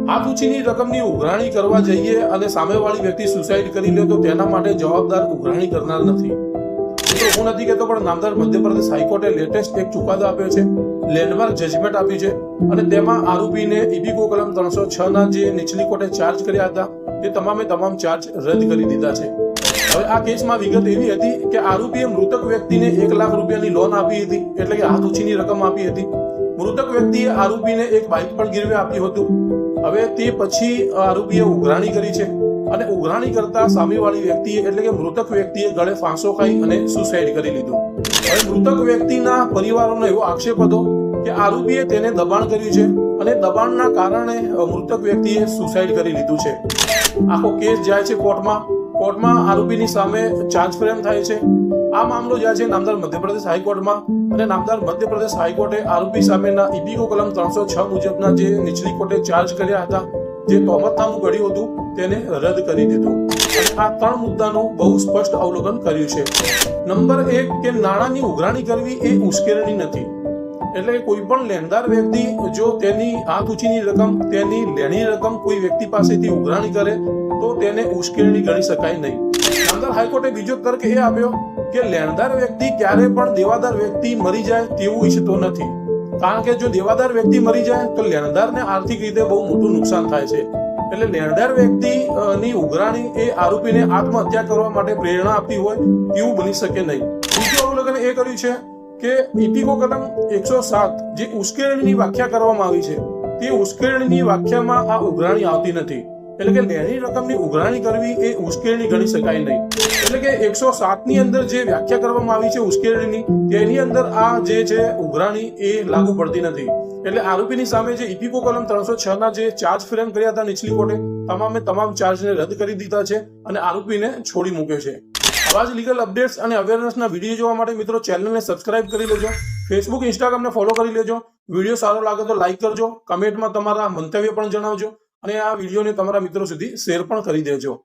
હાથ ઊંચીની રકમની ઉઘરાણી કરવા જઈએ અને સામેવાળી વ્યક્તિ સુસાઇડ કરી લે તો તેના માટે જવાબદાર ઉઘરાણી કરનાર નથી. મિત્રો, હું નથી કહેતો, પણ નામદાર મધ્યપ્રદેશ હાઈકોર્ટે લેટેસ્ટ એક ચુકાદો આપ્યો છે, લેન્ડમાર્ક જજમેન્ટ આપ્યું છે, અને તેમાં આરોપીને ઇબીકો કલમ 306 ના જે નીચલી કોર્ટે ચાર્જ કર્યા હતા તે તમામ ચાર્જ રદ કરી દીધા છે. હવે આ કેસમાં વિગત એવી હતી કે આરોપીએ મૃતક વ્યક્તિને 1 લાખ રૂપિયાની લોન આપી હતી, એટલે કે હાથ ઊંચીની રકમ આપી હતી. મૃતક વ્યક્તિએ આરોપીને એક બાઇક પણ ગીરવે આપ્યું હતું. હવે તે પછી આરોપીએ ઉઘરાણી કરી છે, અને ઉઘરાણી કરતા સામેવાળી વ્યક્તિએ એટલે કે મૃતક વ્યક્તિએ ગળે ફાંસો ખાઈ અને સુસાઇડ કરી લીધું. હવે મૃતક વ્યક્તિના પરિવારોનો એવો આક્ષેપ હતો કે આરોપીએ તેને દબાણ કર્યું છે અને દબાણના કારણે મૃતક વ્યક્તિએ સુસાઇડ કરી લીધું છે. આખો કેસ જાય છે કોર્ટમાં આરોપીની સામે ચાર્જ ફ્રેમ થાય છે. આ મામલો જાય છે નામદાર મધ્યપ્રદેશ હાઈકોર્ટમાં, અને નામદાર મધ્યપ્રદેશ હાઈકોર્ટે આરોપી સામેના ઇબીકો કલમ 306 મુજબના જે નીચલી કોર્ટે ચાર્જ કર્યા હતા, જે તોહમતનામું ઘડ્યું હતું, તેને રદ કરી દીધું. અને આ 3 મુદ્દાનું બહુ સ્પષ્ટ અવલોકન કર્યું છે. નંબર 1 કે નાણાંની ઉઘરાણી કરવી એ ઉશ્કેરણી નથી. એટલે કે કોઈ પણ લેણદાર વ્યક્તિ જો તેની હાથ ઊંચીની રકમ, તેની લેણી રકમ કોઈ વ્યક્તિ પાસેથી ઉઘરાણી કરે તો તેને ઉશ્કેરણી ગણી શકાય નહીં. નામદાર હાઈકોર્ટે બીજો તર્ક એ આપ્યો કે લેણદાર વ્યક્તિ ક્યારે પણ દેવાદાર વ્યક્તિ મરી જાય તેવું ઈચ્છતો નથી, કારણ કે જો દેવાદાર વ્યક્તિ મરી જાય તો લેણદારને આર્થિક રીતે બહુ મોટું નુકસાન થાય છે. એટલે લેણદાર વ્યક્તિની ઉઘરાણી એ આરોપીને આત્મહત્યા કરવા માટે પ્રેરણા આપતી હોય તેવું બની શકે નહીં. બીજું અવલોકન એ કર્યું છે કે ઇબીકો કલમ 107 જે ઉશ્કેરણીની વ્યાખ્યા કરવામાં આવી છે, તે ઉશ્કેરણીની વ્યાખ્યામાં આ ઉઘરાણી આવતી નથી. એટલે કે લેણી રકમની ઉઘરાણી કરવી એ ઉશ્કેરણી ગણી શકાય નહીં. એટલે કે 107 ની અંદર જે વ્યાખ્યા કરવામાં આવી છે ઉશ્કેરણીની, તેની અંદર આ જે છે ઉઘરાણી એ લાગુ પડતી નથી. એટલે આરોપીની સામે જે ઇબીકો કલમ 306 ના જે ચાર્જ ફ્રેમ કર્યા હતા નીચલી કોર્ટે, તમામ ચાર્જને રદ કરી દીધા છે અને આરોપીને છોડી મૂક્યો છે. આવા જ લીગલ અપડેટ્સ અને અવેરનેસના વિડીયો જોવા માટે મિત્રો ચેનલને સબસ્ક્રાઇબ કરી લેજો, ફેસબુક ઇન્સ્ટાગ્રામને ફોલો કરી લેજો. વિડીયો સારો લાગે તો લાઈક કરજો, કમેન્ટમાં તમારા મંતવ્ય પણ જણાવજો, અને આ વિડીયોને તમારા મિત્રો સુધી શેર પણ કરી દેજો.